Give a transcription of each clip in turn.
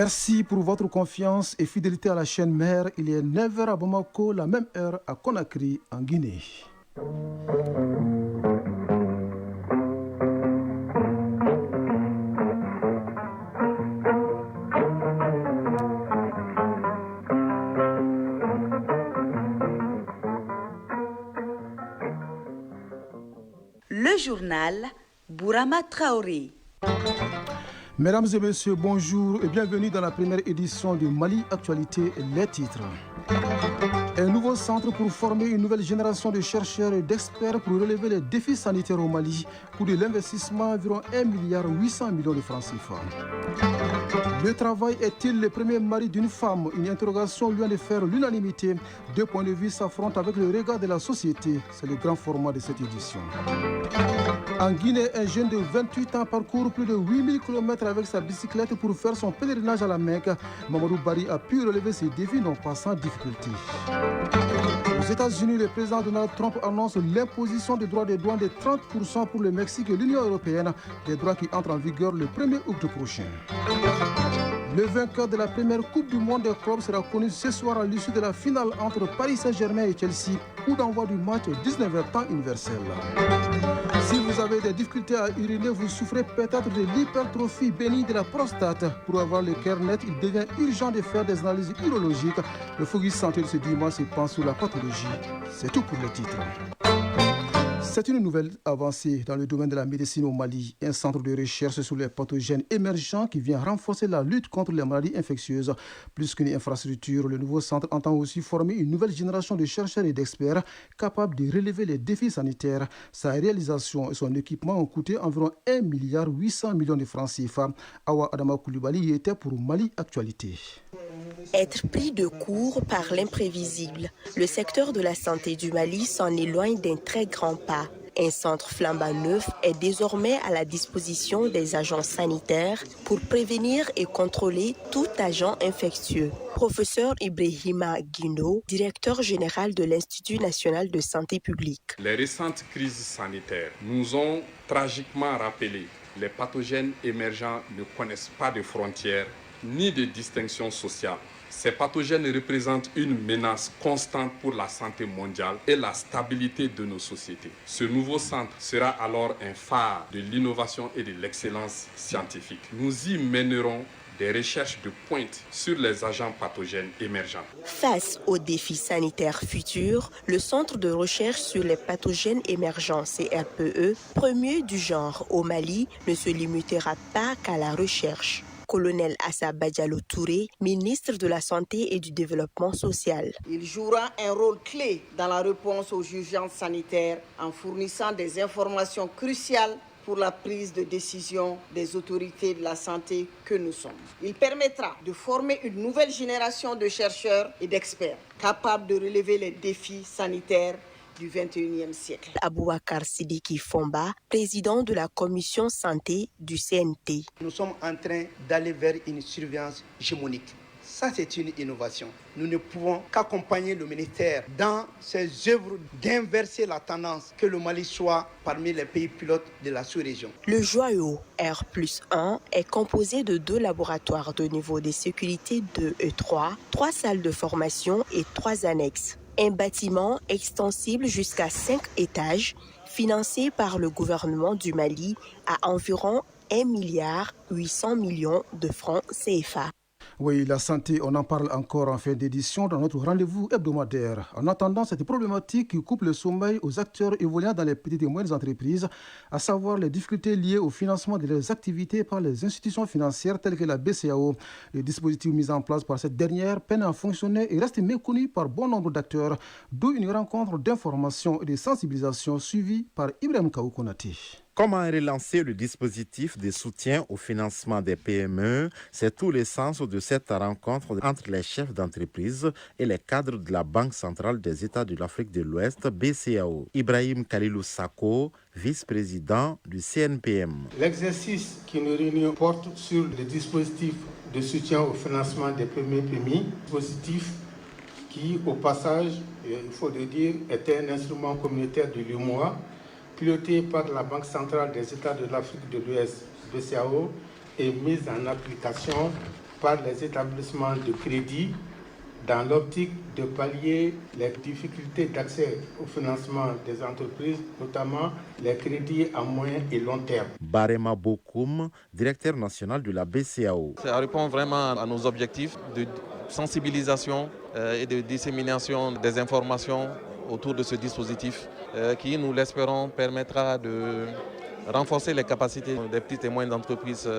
Merci pour votre confiance et fidélité à la chaîne mère. Il est 9 h à Bamako, la même heure à Conakry, en Guinée. Le journal Bourama Traoré. Mesdames et messieurs, bonjour et bienvenue dans la première édition de Mali Actualité, les titres. Un nouveau centre pour former une nouvelle génération de chercheurs et d'experts pour relever les défis sanitaires au Mali, coût de l'investissement environ 1,8 milliard de francs CFA. Le travail est-il le premier mari d'une femme? Une interrogation loin de faire l'unanimité. Deux points de vue s'affrontent avec le regard de la société. C'est le grand format de cette édition. En Guinée, un jeune de 28 ans parcourt plus de 8000 km avec sa bicyclette pour faire son pèlerinage à la Mecque. Mamadou Bari a pu relever ses défis non pas sans difficulté. Aux États-Unis, le président Donald Trump annonce l'imposition des droits de douane de 30% pour le Mexique et l'Union européenne, des droits qui entrent en vigueur le 1er août prochain. Le vainqueur de la première Coupe du Monde des clubs sera connu ce soir à l'issue de la finale entre Paris Saint-Germain et Chelsea, coup d'envoi du match 19h temps universel. Si vous avez des difficultés à uriner, vous souffrez peut-être de l'hypertrophie bénigne de la prostate. Pour avoir le cœur net, il devient urgent de faire des analyses urologiques. Le Focus Santé de ce dimanche se penche sur la pathologie. C'est tout pour le titre. C'est une nouvelle avancée dans le domaine de la médecine au Mali. Un centre de recherche sur les pathogènes émergents qui vient renforcer la lutte contre les maladies infectieuses. Plus qu'une infrastructure, le nouveau centre entend aussi former une nouvelle génération de chercheurs et d'experts capables de relever les défis sanitaires. Sa réalisation et son équipement ont coûté environ 1,8 milliard de francs CFA. Awa Adama Koulibaly y était pour Mali Actualité. Être pris de court par l'imprévisible, le secteur de la santé du Mali s'en éloigne d'un très grand pas. Un centre flambant neuf est désormais à la disposition des agents sanitaires pour prévenir et contrôler tout agent infectieux. Professeur Ibrahima Guindo, directeur général de l'Institut national de santé publique. Les récentes crises sanitaires nous ont tragiquement rappelé que les pathogènes émergents ne connaissent pas de frontières ni de distinction sociale. Ces pathogènes représentent une menace constante pour la santé mondiale et la stabilité de nos sociétés. Ce nouveau centre sera alors un phare de l'innovation et de l'excellence scientifique. Nous y mènerons des recherches de pointe sur les agents pathogènes émergents. Face aux défis sanitaires futurs, le Centre de recherche sur les pathogènes émergents CRPE, premier du genre au Mali, ne se limitera pas qu'à la recherche. Colonel Assa Badialo Touré, ministre de la Santé et du Développement social. Il jouera un rôle clé dans la réponse aux urgences sanitaires en fournissant des informations cruciales pour la prise de décision des autorités de la santé que nous sommes. Il permettra de former une nouvelle génération de chercheurs et d'experts capables de relever les défis sanitaires du 21e siècle. Aboubakar Sidiki Fomba, président de la commission santé du CNT. Nous sommes en train d'aller vers une surveillance hégémonique. Ça, c'est une innovation. Nous ne pouvons qu'accompagner le ministère dans ses œuvres d'inverser la tendance, que le Mali soit parmi les pays pilotes de la sous-région. Le joyau R+1 est composé de 2 laboratoires de niveau de sécurité 2 et 3, 3 salles de formation et 3 annexes. Un bâtiment extensible jusqu'à 5 étages, financé par le gouvernement du Mali à environ 1,8 milliard de francs CFA. Oui, la santé, on en parle encore en fin d'édition dans notre rendez-vous hebdomadaire. En attendant, cette problématique qui coupe le sommeil aux acteurs évoluant dans les petites et moyennes entreprises, à savoir les difficultés liées au financement de leurs activités par les institutions financières telles que la BCAO. Le dispositif mis en place par cette dernière peine à fonctionner et reste méconnu par bon nombre d'acteurs, d'où une rencontre d'information et de sensibilisation suivie par Ibrahim Kaou Konati. Comment relancer le dispositif de soutien au financement des PME? C'est tout le sens de cette rencontre entre les chefs d'entreprise et les cadres de la Banque centrale des États de l'Afrique de l'Ouest, BCAO. Ibrahim Khalilou Sako, vice-président du CNPM. L'exercice qui nous réunit porte sur le dispositif de soutien au financement des PME, dispositif qui, au passage, il faut le dire, était un instrument communautaire de l'UMOA, piloté par la Banque centrale des États de l'Afrique de l'Ouest, BCAO, et mise en application par les établissements de crédit dans l'optique de pallier les difficultés d'accès au financement des entreprises, notamment les crédits à moyen et long terme. Barema Bokoum, directeur national de la BCAO. Ça répond vraiment à nos objectifs de sensibilisation et de dissémination des informations autour de ce dispositif qui, nous l'espérons, permettra de renforcer les capacités des petites et moyennes entreprises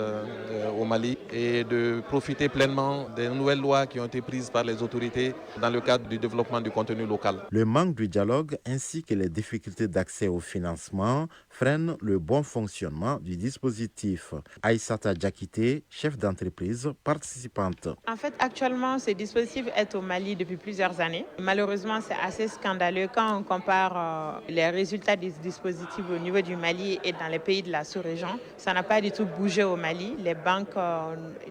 au Mali et de profiter pleinement des nouvelles lois qui ont été prises par les autorités dans le cadre du développement du contenu local. Le manque du dialogue ainsi que les difficultés d'accès au financement freinent le bon fonctionnement du dispositif. Aïssata Diakité, chef d'entreprise participante. En fait, actuellement, ce dispositif est au Mali depuis plusieurs années. Malheureusement, c'est assez scandaleux quand on compare les résultats du dispositif au niveau du Mali et dans les pays de la sous-région. Ça n'a pas du tout bougé au Mali. Les banques,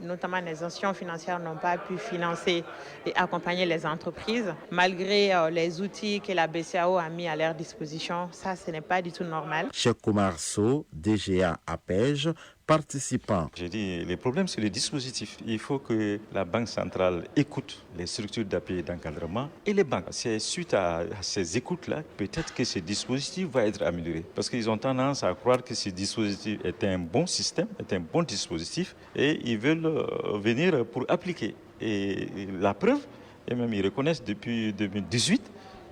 notamment les institutions financières, n'ont pas pu financer et accompagner les entreprises. Malgré les outils que la BCAO a mis à leur disposition, ça, ce n'est pas du tout normal. Cheikh Oumar Sow, DGA APEJ, participants. J'ai dit, le problème, c'est le dispositif. Il faut que la Banque centrale écoute les structures d'appui et d'encadrement et les banques. C'est suite à ces écoutes-là, peut-être que ce dispositif va être amélioré. Parce qu'ils ont tendance à croire que ce dispositif est un bon système, est un bon dispositif, et ils veulent venir pour appliquer. Et la preuve, et même ils reconnaissent depuis 2018,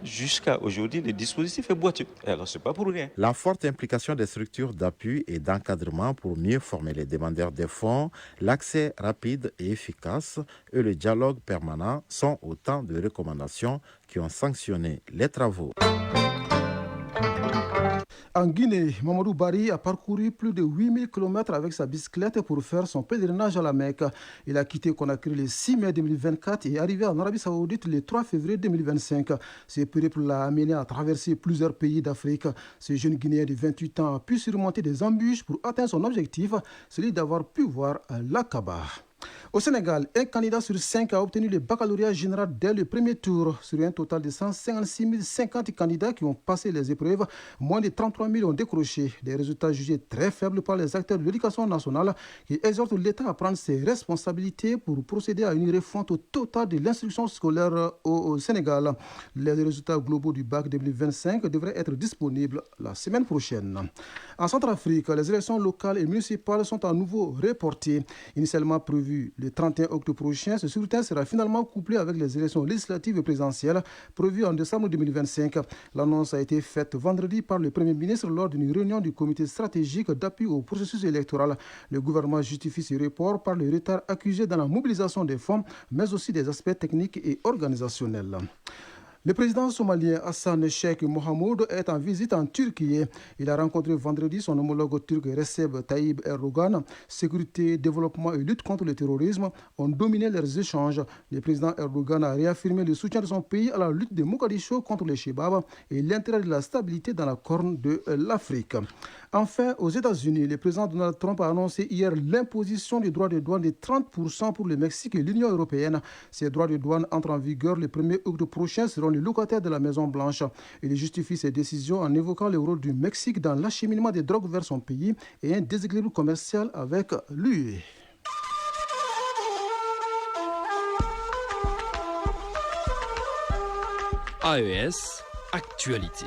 jusqu'à aujourd'hui, le dispositif est boiteux. Alors, ce n'est pas pour rien. La forte implication des structures d'appui et d'encadrement pour mieux former les demandeurs de fonds, l'accès rapide et efficace et le dialogue permanent sont autant de recommandations qui ont sanctionné les travaux. En Guinée, Mamadou Bari a parcouru plus de 8000 km avec sa bicyclette pour faire son pèlerinage à la Mecque. Il a quitté Conakry le 6 mai 2024 et est arrivé en Arabie Saoudite le 3 février 2025. Ce périple l'a amené à traverser plusieurs pays d'Afrique. Ce jeune Guinéen de 28 ans a pu surmonter des embûches pour atteindre son objectif, celui d'avoir pu voir l'Aqaba. Au Sénégal, un candidat sur 5 a obtenu le baccalauréat général dès le premier tour. Sur un total de 156 050 candidats qui ont passé les épreuves, moins de 33 000 ont décroché. Des résultats jugés très faibles par les acteurs de l'éducation nationale qui exhortent l'État à prendre ses responsabilités pour procéder à une refonte totale de l'instruction scolaire au Sénégal. Les résultats globaux du bac 2025 devraient être disponibles la semaine prochaine. En Centrafrique, les élections locales et municipales sont à nouveau reportées. Initialement prévues le 31 octobre prochain, ce scrutin sera finalement couplé avec les élections législatives et présidentielles prévues en décembre 2025. L'annonce a été faite vendredi par le Premier ministre lors d'une réunion du comité stratégique d'appui au processus électoral. Le gouvernement justifie ce report par le retard accusé dans la mobilisation des fonds, mais aussi des aspects techniques et organisationnels. Le président somalien Hassan Sheikh Mohamud est en visite en Turquie. Il a rencontré vendredi son homologue turc Recep Tayyip Erdogan. Sécurité, développement et lutte contre le terrorisme ont dominé leurs échanges. Le président Erdogan a réaffirmé le soutien de son pays à la lutte de Mogadiscio contre les Chebabs et l'intérêt de la stabilité dans la corne de l'Afrique. Enfin, aux États-Unis, le président Donald Trump a annoncé hier l'imposition des droits de douane de 30% pour le Mexique et l'Union européenne. Ces droits de douane entrent en vigueur le 1er octobre prochain selon les locataires de la Maison-Blanche. Il justifie ces décisions en évoquant le rôle du Mexique dans l'acheminement des drogues vers son pays et un déséquilibre commercial avec l'UE. AES Actualité.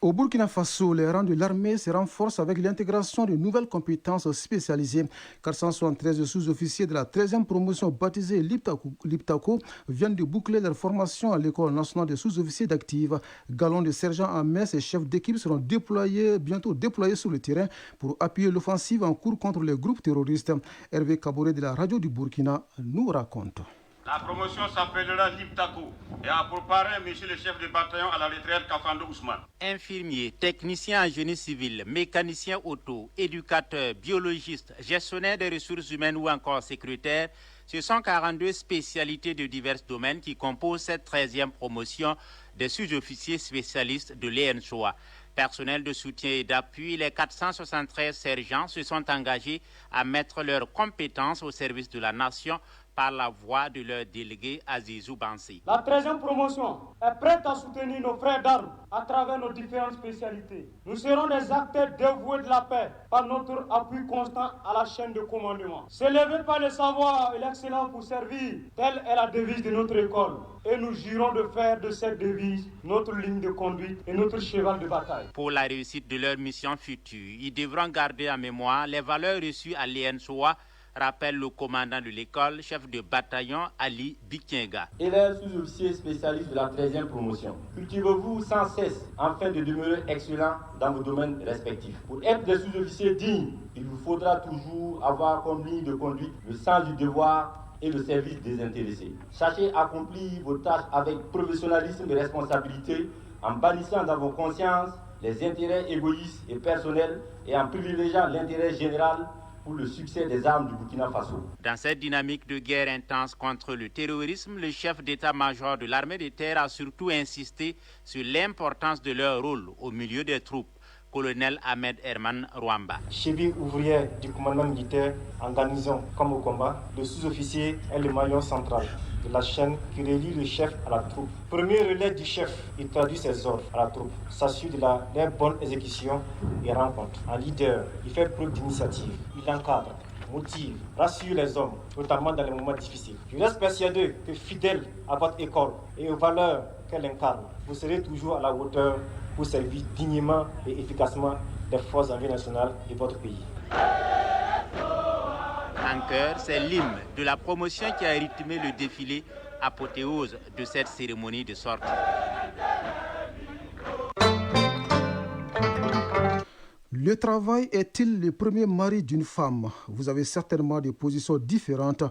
Au Burkina Faso, les rangs de l'armée se renforcent avec l'intégration de nouvelles compétences spécialisées. 473 sous-officiers de la 13e promotion baptisée Liptako viennent de boucler leur formation à l'École nationale des sous-officiers d'actifs. Galons de sergents en messe et chefs d'équipe seront bientôt déployés sur le terrain pour appuyer l'offensive en cours contre les groupes terroristes. Hervé Kaboré de la radio du Burkina nous raconte. La promotion s'appellera Liptako et a préparé monsieur le chef de bataillon à la retraite Kafando Ousmane. Infirmiers, techniciens en génie civil, mécaniciens auto, éducateurs, biologistes, gestionnaires des ressources humaines ou encore secrétaires, ce sont 42 spécialités de divers domaines qui composent cette 13e promotion des sous-officiers spécialistes de l'ENSOA. Personnel de soutien et d'appui, les 473 sergents se sont engagés à mettre leurs compétences au service de la nation par la voix de leur délégué Azizou Bansé. La 13e promotion est prête à soutenir nos frères d'armes à travers nos différentes spécialités. Nous serons des acteurs dévoués de la paix par notre appui constant à la chaîne de commandement. S'élever par le savoir et l'excellence pour servir, telle est la devise de notre école. Et nous jurons de faire de cette devise notre ligne de conduite et notre cheval de bataille. Pour la réussite de leur mission future, ils devront garder en mémoire les valeurs reçues à l'ENSOA, rappelle le commandant de l'école, chef de bataillon Ali Bikenga. Élèves sous-officiers spécialistes de la 13e promotion, cultivez-vous sans cesse afin de demeurer excellents dans vos domaines respectifs. Pour être des sous-officiers dignes, il vous faudra toujours avoir comme ligne de conduite le sens du devoir et le service désintéressé. Sachez accomplir vos tâches avec professionnalisme et responsabilité en bannissant dans vos consciences les intérêts égoïstes et personnels et en privilégiant l'intérêt général pour le succès des armes du Burkina Faso. Dans cette dynamique de guerre intense contre le terrorisme, le chef d'état-major de l'armée de terre a surtout insisté sur l'importance de leur rôle au milieu des troupes. Colonel Ahmed Herman Rwamba. Cheville ouvrière du commandement militaire en garnison comme au combat, le sous-officier est le maillon central de la chaîne qui relie le chef à la troupe. Premier relais du chef, il traduit ses ordres à la troupe, s'assure de leur bonne exécution et rencontre. En leader, il fait preuve d'initiative, il encadre, motive, rassure les hommes, notamment dans les moments difficiles. Je reste persuadé que fidèle à votre école et aux valeurs qu'elle incarne, vous serez toujours à la hauteur pour servir dignement et efficacement les forces armées nationales et votre pays. En chœur, c'est l'hymne de la promotion qui a rythmé le défilé apothéose de cette cérémonie de sortie. Le travail est-il le premier mari d'une femme? Vous avez certainement des positions différentes,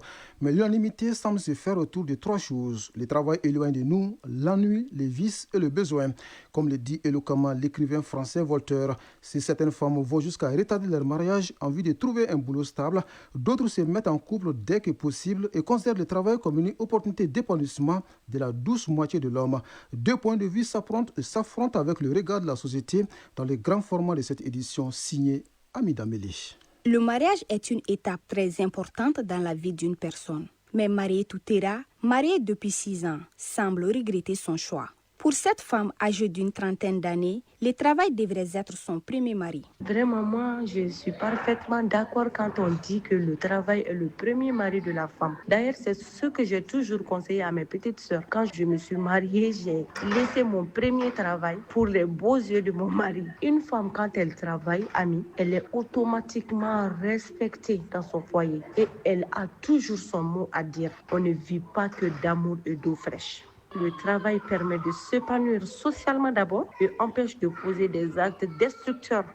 mais l'unanimité semble se faire autour de 3 choses. Le travail éloigne de nous l'ennui, les vices et le besoin. Comme le dit éloquemment l'écrivain français Voltaire, si certaines femmes vont jusqu'à retarder leur mariage en vue de trouver un boulot stable, d'autres se mettent en couple dès que possible et considèrent le travail comme une opportunité d'épanouissement de la douce moitié de l'homme. 2 points de vue s'affrontent avec le regard de la société dans les grands formats de cette édition signée Amida Meli. Le mariage est une étape très importante dans la vie d'une personne. Mais Marie Toutera, mariée depuis 6 ans, semble regretter son choix. Pour cette femme âgée d'une trentaine d'années, le travail devrait être son premier mari. Vraiment, moi, je suis parfaitement d'accord quand on dit que le travail est le premier mari de la femme. D'ailleurs, c'est ce que j'ai toujours conseillé à mes petites sœurs. Quand je me suis mariée, j'ai laissé mon premier travail pour les beaux yeux de mon mari. Une femme, quand elle travaille, amie, elle est automatiquement respectée dans son foyer et elle a toujours son mot à dire. On ne vit pas que d'amour et d'eau fraîche. Le travail permet de s'épanouir socialement d'abord et empêche de poser des actes destructeurs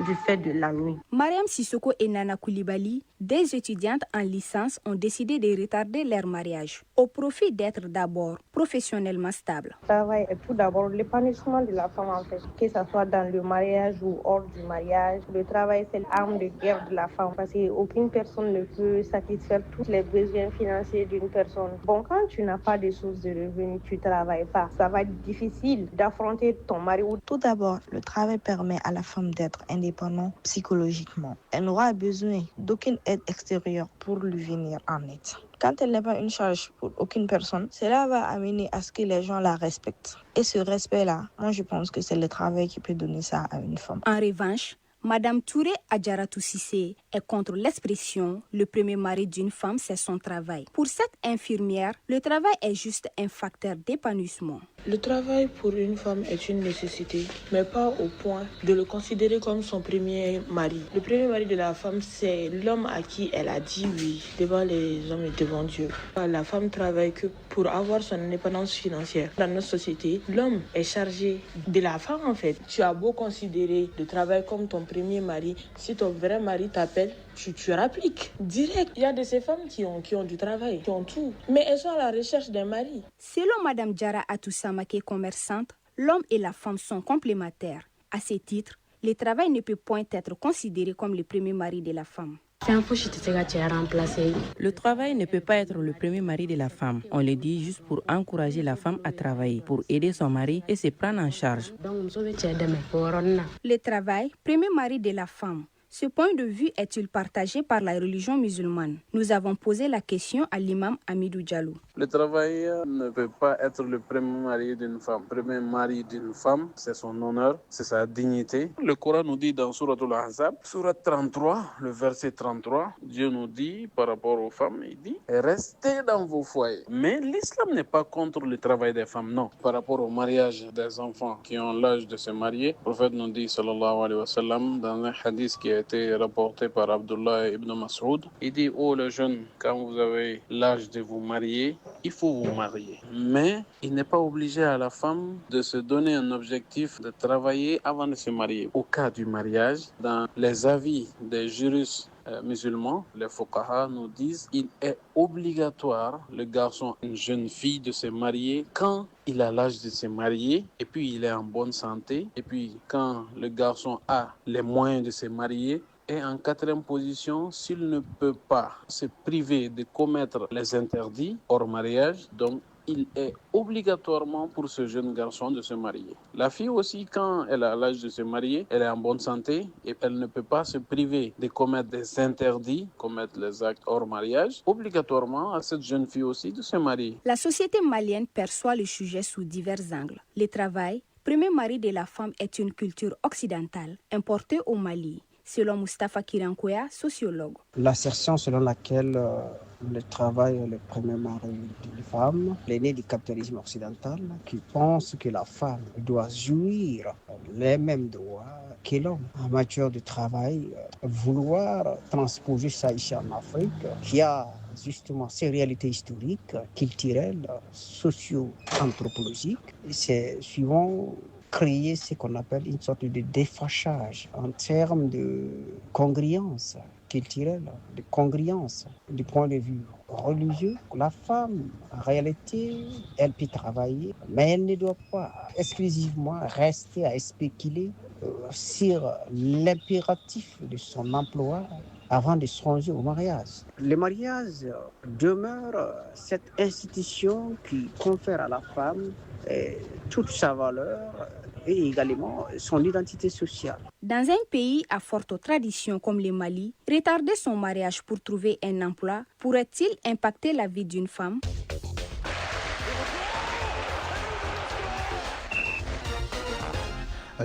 du fait de la nuit. Mariam Sissoko et Nana Koulibaly, des étudiantes en licence, ont décidé de retarder leur mariage au profit d'être d'abord professionnellement stables. Le travail est tout d'abord l'épanouissement de la femme en fait, que ce soit dans le mariage ou hors du mariage. Le travail, c'est l'arme de guerre de la femme parce qu'aucune personne ne peut satisfaire tous les besoins financiers d'une personne. Bon, quand tu n'as pas de source de revenus, tu ne travailles pas. Ça va être difficile d'affronter ton mari. Tout d'abord, le travail permet à la femme d'être indépendante psychologiquement. Elle n'aura besoin d'aucune aide extérieure pour lui venir en aide. Quand elle n'est pas une charge pour aucune personne, cela va amener à ce que les gens la respectent. Et ce respect-là, moi je pense que c'est le travail qui peut donner ça à une femme. En revanche, Madame Touré Adjaratou Cissé est contre l'expression « le premier mari d'une femme, c'est son travail ». Pour cette infirmière, le travail est juste un facteur d'épanouissement. Le travail pour une femme est une nécessité, mais pas au point de le considérer comme son premier mari. Le premier mari de la femme, c'est l'homme à qui elle a dit oui devant les hommes et devant Dieu. La femme travaille que pour avoir son indépendance financière. Dans notre société, l'homme est chargé de la femme en fait. Tu as beau considérer le travail comme ton premier mari, si ton vrai mari t'appelle, tu rappliques direct. Il y a de ces femmes qui ont du travail, qui ont tout, mais elles sont à la recherche d'un mari. Selon Madame Diara Atousamake, commerçante, l'homme et la femme sont complémentaires. À ce titre, le travail ne peut point être considéré comme le premier mari de la femme. Le travail ne peut pas être le premier mari de la femme. On le dit juste pour encourager la femme à travailler, pour aider son mari et se prendre en charge. Le travail, premier mari de la femme, Ce point de vue est-il partagé par la religion musulmane? Nous avons posé la question à l'imam Hamidou Diallo. Le travailleur ne peut pas être le premier mari d'une femme. Le premier mari d'une femme, c'est son honneur, c'est sa dignité. Le Coran nous dit dans Sourate Al-Ahzab, Sourate 33, le verset 33, Dieu nous dit par rapport aux femmes, il dit « Restez dans vos foyers ». Mais l'islam n'est pas contre le travail des femmes, non. Par rapport au mariage des enfants qui ont l'âge de se marier, le prophète nous dit, sallallahu alayhi wa sallam, dans un hadith qui a été rapporté par Abdullah ibn Mas'ud, il dit « Oh les jeunes, quand vous avez l'âge de vous marier, il faut vous marier. Mais il n'est pas obligé à la femme de se donner un objectif de travailler avant de se marier. Au cas du mariage, dans les avis des juristes musulmans, les fuqaha nous disent il est obligatoire, le garçon, une jeune fille, de se marier quand il a l'âge de se marier et puis il est en bonne santé. Et puis quand le garçon a les moyens de se marier, et en quatrième position, s'il ne peut pas se priver de commettre les interdits hors mariage, donc il est obligatoirement pour ce jeune garçon de se marier. La fille aussi, quand elle a l'âge de se marier, elle est en bonne santé et elle ne peut pas se priver de commettre des interdits, commettre les actes hors mariage, obligatoirement à cette jeune fille aussi de se marier. La société malienne perçoit le sujet sous divers angles. Le travail, premier mari de la femme, est une culture occidentale importée au Mali, selon Moustapha Kirankoya, sociologue. L'assertion selon laquelle le travail est le premier mari d'une femme, l'aîné du capitalisme occidental, qui pense que la femme doit jouir les mêmes droits que l'homme en matière de travail, vouloir transposer ça ici en Afrique, qui a justement ces réalités historiques, culturelles, socio-anthropologiques, c'est souvent créer ce qu'on appelle une sorte de défachage en termes de congruence culturelle, de congruence du point de vue religieux. La femme, en réalité, elle peut travailler, mais elle ne doit pas exclusivement rester à spéculer sur l'impératif de son emploi avant de songer au mariage. Le mariage demeure cette institution qui confère à la femme toute sa valeur et également son identité sociale. Dans un pays à forte tradition comme le Mali, retarder son mariage pour trouver un emploi pourrait-il impacter la vie d'une femme?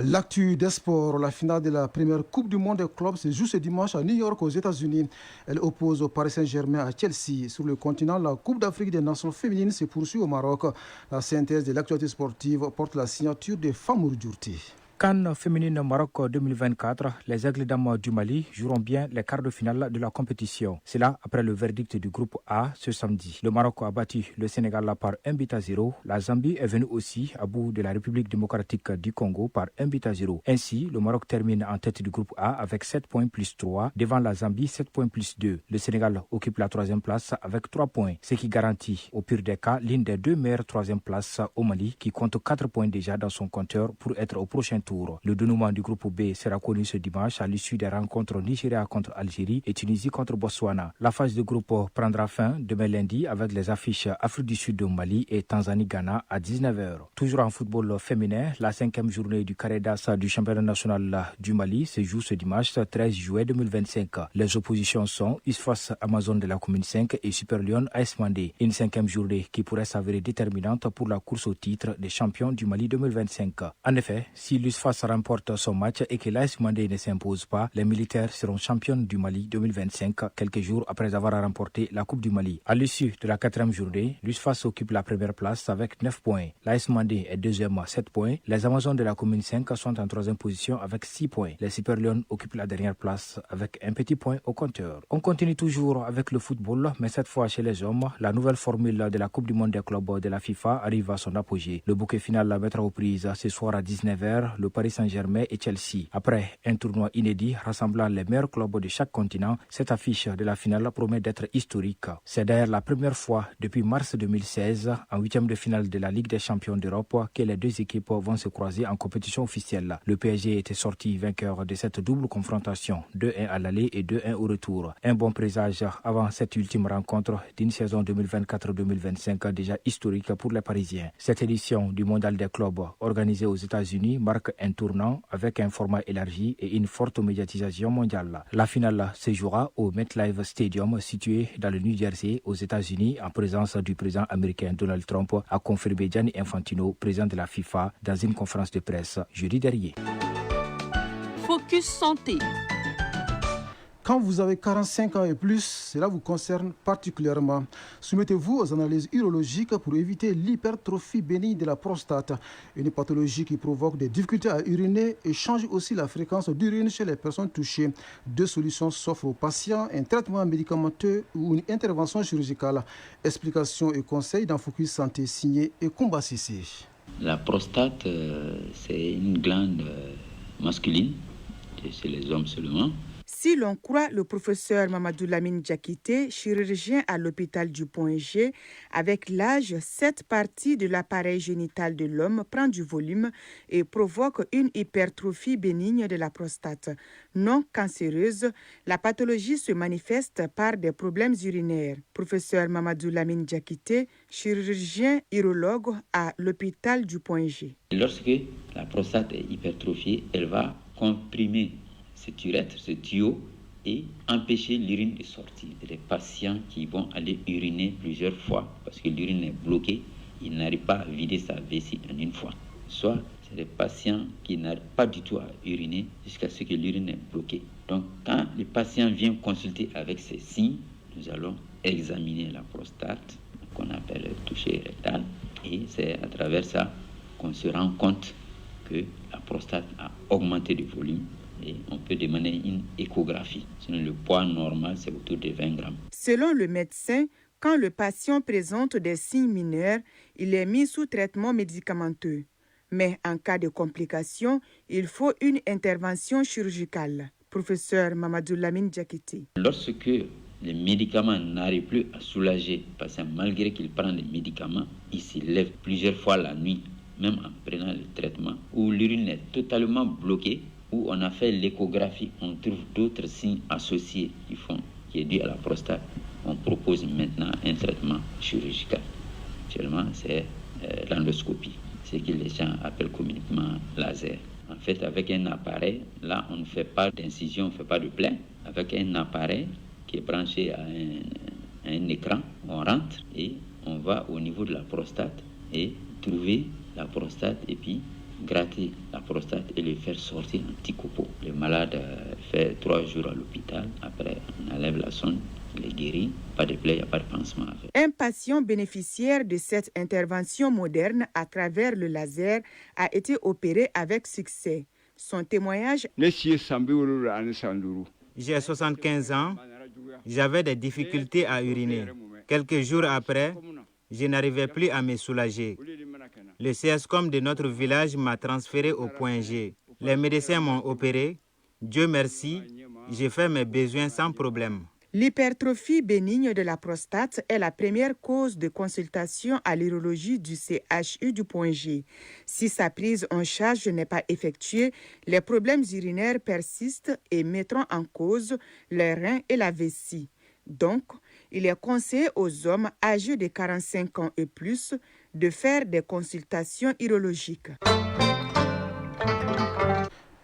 L'actu des sports, la finale de la première Coupe du Monde des clubs se joue ce dimanche à New York aux États-Unis. Elle oppose au Paris Saint-Germain à Chelsea. Sur le continent, la Coupe d'Afrique des Nations féminines se poursuit au Maroc. La synthèse de l'actualité sportive porte la signature de Famour Djourti. CAN féminine Maroc 2024, les Aigles dames du Mali joueront bien les quarts de finale de la compétition. C'est là après le verdict du groupe A ce samedi. Le Maroc a battu le Sénégal par 1-0. La Zambie est venue aussi à bout de la République démocratique du Congo par 1-0. Ainsi, le Maroc termine en tête du groupe A avec 7 points plus 3, devant la Zambie 7 points plus 2. Le Sénégal occupe la 3e place avec 3 points, ce qui garantit au pire des cas l'une des 2 meilleures 3e places au Mali qui compte 4 points déjà dans son compteur pour être au prochain tour. Le dénouement du groupe B sera connu ce dimanche à l'issue des rencontres Nigeria contre Algérie et Tunisie contre Botswana. La phase de groupe prendra fin demain lundi avec les affiches Afrique du Sud au Mali et Tanzanie-Ghana à 19h. Toujours en football féminin, la 5e journée du carré d'as du championnat national du Mali se joue ce dimanche 13 juillet 2025. Les oppositions sont USFAS Amazon de la commune 5 et Super Lyon AS Mandé. Une 5e journée qui pourrait s'avérer déterminante pour la course au titre des champions du Mali 2025. En effet, si l'USFAS remporte son match et que l'AS Mandé ne s'impose pas, les militaires seront champions du Mali 2025, quelques jours après avoir remporté la Coupe du Mali. À l'issue de la 4e journée, l'USFAS occupe la première place avec 9 points. L'AS Mandé est 2e à 7 points. Les Amazones de la commune 5 sont en 3e position avec 6 points. Les Super Lions occupent la dernière place avec un petit point au compteur. On continue toujours avec le football, mais cette fois chez les hommes, la nouvelle formule de la Coupe du Monde des clubs de la FIFA arrive à son apogée. Le bouquet final mettra aux prises ce soir à 19h le Paris Saint-Germain et Chelsea. Après un tournoi inédit rassemblant les meilleurs clubs de chaque continent, cette affiche de la finale promet d'être historique. C'est d'ailleurs la première fois depuis mars 2016, en 8e de finale de la Ligue des champions d'Europe, que les deux équipes vont se croiser en compétition officielle. Le PSG était sorti vainqueur de cette double confrontation, 2-1 à l'aller et 2-1 au retour. Un bon présage avant cette ultime rencontre d'une saison 2024-2025 déjà historique pour les Parisiens. Cette édition du Mondial des clubs organisée aux États-Unis marque marque un tournant avec un format élargi et une forte médiatisation mondiale. La finale se jouera au MetLife Stadium situé dans le New Jersey aux États-Unis en présence du président américain Donald Trump, a confirmé Gianni Infantino, président de la FIFA, dans une conférence de presse jeudi dernier. Focus Santé. Quand vous avez 45 ans et plus, cela vous concerne particulièrement. Soumettez-vous aux analyses urologiques pour éviter l'hypertrophie bénigne de la prostate, une pathologie qui provoque des difficultés à uriner et change aussi la fréquence d'urine chez les personnes touchées. Deux solutions s'offrent aux patients, un traitement médicamenteux ou une intervention chirurgicale. Explications et conseils dans Focus Santé signé Ekumba Sissé. La prostate, c'est une glande masculine, c'est les hommes seulement. Si l'on croit le professeur Mamadou Lamine Diakité, chirurgien à l'hôpital du Point-G, avec l'âge, cette partie de l'appareil génital de l'homme prend du volume et provoque une hypertrophie bénigne de la prostate. Non cancéreuse, la pathologie se manifeste par des problèmes urinaires. Professeur Mamadou Lamine Diakité, chirurgien urologue à l'hôpital du Point-G. Lorsque la prostate est hypertrophiée, elle va comprimer cette urètre, ce tuyau, et empêcher l'urine de sortir. C'est des patients qui vont aller uriner plusieurs fois parce que l'urine est bloquée, ils n'arrivent pas à vider sa vessie en une fois. Soit c'est des patients qui n'arrivent pas du tout à uriner jusqu'à ce que l'urine est bloquée. Donc quand le patient vient consulter avec ces signes, nous allons examiner la prostate, qu'on appelle le toucher rectal, et c'est à travers ça qu'on se rend compte que la prostate a augmenté de volume. Et on peut demander une échographie. Sinon, le poids normal, c'est autour de 20 grammes. Selon le médecin, quand le patient présente des signes mineurs, il est mis sous traitement médicamenteux. Mais en cas de complications, il faut une intervention chirurgicale. Professeur Mamadou Lamine Diakité. Lorsque les médicaments n'arrivent plus à soulager le patient, malgré qu'il prend des médicaments, il se lève plusieurs fois la nuit, même en prenant le traitement, où l'urine est totalement bloquée, où on a fait l'échographie, on trouve d'autres signes associés qui est dû à la prostate. On propose maintenant un traitement chirurgical. Actuellement, c'est l'endoscopie, ce que les gens appellent communément laser. En fait, avec un appareil, là, on ne fait pas d'incision, on ne fait pas de plaie. Avec un appareil qui est branché à un écran, on rentre et on va au niveau de la prostate et trouver la prostate et puis gratter la prostate et le faire sortir en petits copeaux. Le malade fait 3 jours à l'hôpital. Après, on enlève la sonde, il est guéri. Pas de plaie, il n'y a pas de pansement à faire. Un patient bénéficiaire de cette intervention moderne à travers le laser a été opéré avec succès. Son témoignage: J'ai 75 ans. J'avais des difficultés à uriner. Quelques jours après, je n'arrivais plus à me soulager. Le CSCOM de notre village m'a transféré au Point G. Les médecins m'ont opéré. Dieu merci, j'ai fait mes besoins sans problème. L'hypertrophie bénigne de la prostate est la première cause de consultation à l'urologie du CHU du Point G. Si sa prise en charge n'est pas effectuée, les problèmes urinaires persistent et mettront en cause les reins et la vessie. Donc, il est conseillé aux hommes âgés de 45 ans et plus de faire des consultations urologiques.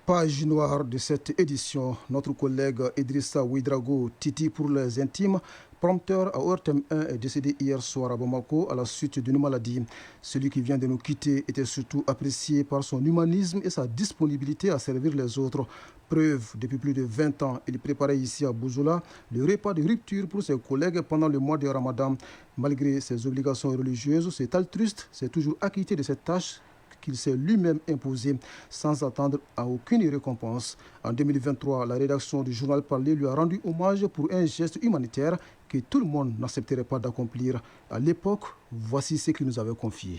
Page noire de cette édition, notre collègue Idrissa Ouedraogo Titi pour les intimes, prompteur à ORTM 1, est décédé hier soir à Bamako à la suite d'une maladie. Celui qui vient de nous quitter était surtout apprécié par son humanisme et sa disponibilité à servir les autres. Preuve, depuis plus de 20 ans, il préparait ici à Bouzoula le repas de rupture pour ses collègues pendant le mois de Ramadan. Malgré ses obligations religieuses, cet altruiste s'est toujours acquitté de cette tâche qu'il s'est lui-même imposé sans attendre à aucune récompense. En 2023, la rédaction du journal Parler lui a rendu hommage pour un geste humanitaire que tout le monde n'accepterait pas d'accomplir. À l'époque, voici ce qu'il nous avait confié.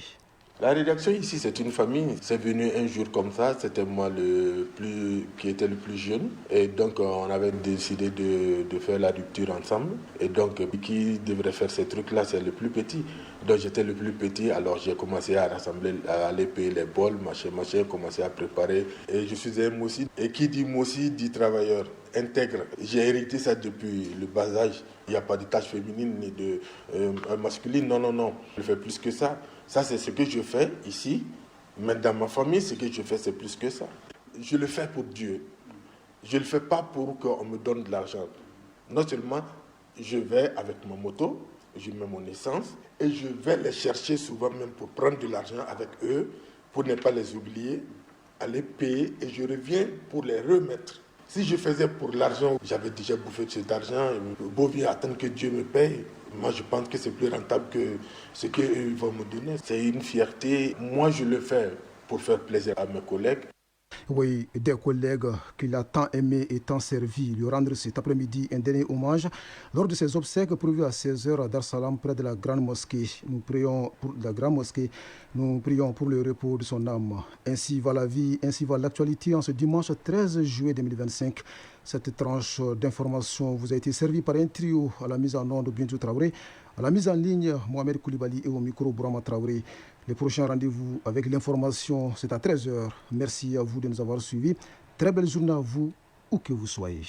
La rédaction ici, c'est une famille. C'est venu un jour comme ça, c'était moi qui était le plus jeune. Et donc, on avait décidé de faire la rupture ensemble. Et donc, qui devrait faire ces trucs-là, c'est le plus petit. Donc, j'étais le plus petit, alors j'ai commencé à rassembler, à aller payer les bols, machin, commencer à préparer. Et je suis un moussi. Et qui dit moussi, dit travailleur intègre. J'ai hérité ça depuis le bas âge. Il n'y a pas de tâche féminine ni de masculine. Non. Je fais plus que ça. Ça, c'est ce que je fais ici. Mais dans ma famille, ce que je fais, c'est plus que ça. Je le fais pour Dieu. Je ne le fais pas pour qu'on me donne de l'argent. Non seulement, je vais avec ma moto, je mets mon essence et je vais les chercher souvent même pour prendre de l'argent avec eux, pour ne pas les oublier, aller payer et je reviens pour les remettre. Si je faisais pour l'argent, j'avais déjà bouffé de cet argent, beau bien attendre que Dieu me paye. Moi, je pense que c'est plus rentable que ce qu'eux vont me donner. C'est une fierté. Moi, je le fais pour faire plaisir à mes collègues. Oui, des collègues qu'il a tant aimé et tant servi, lui rendre cet après-midi un dernier hommage lors de ses obsèques prévues à 16h à Dar Salam près de la Grande Mosquée. Nous prions pour la Grande Mosquée, nous prions pour le repos de son âme. Ainsi va la vie, ainsi va l'actualité en ce dimanche 13 juillet 2025. Cette tranche d'information vous a été servie par un trio à la mise en onde Bintou Traoré, à la mise en ligne Mohamed Koulibaly et au micro Bourama Traoré. Les prochains rendez-vous avec l'information, c'est à 13h. Merci à vous de nous avoir suivis. Très belle journée à vous, où que vous soyez.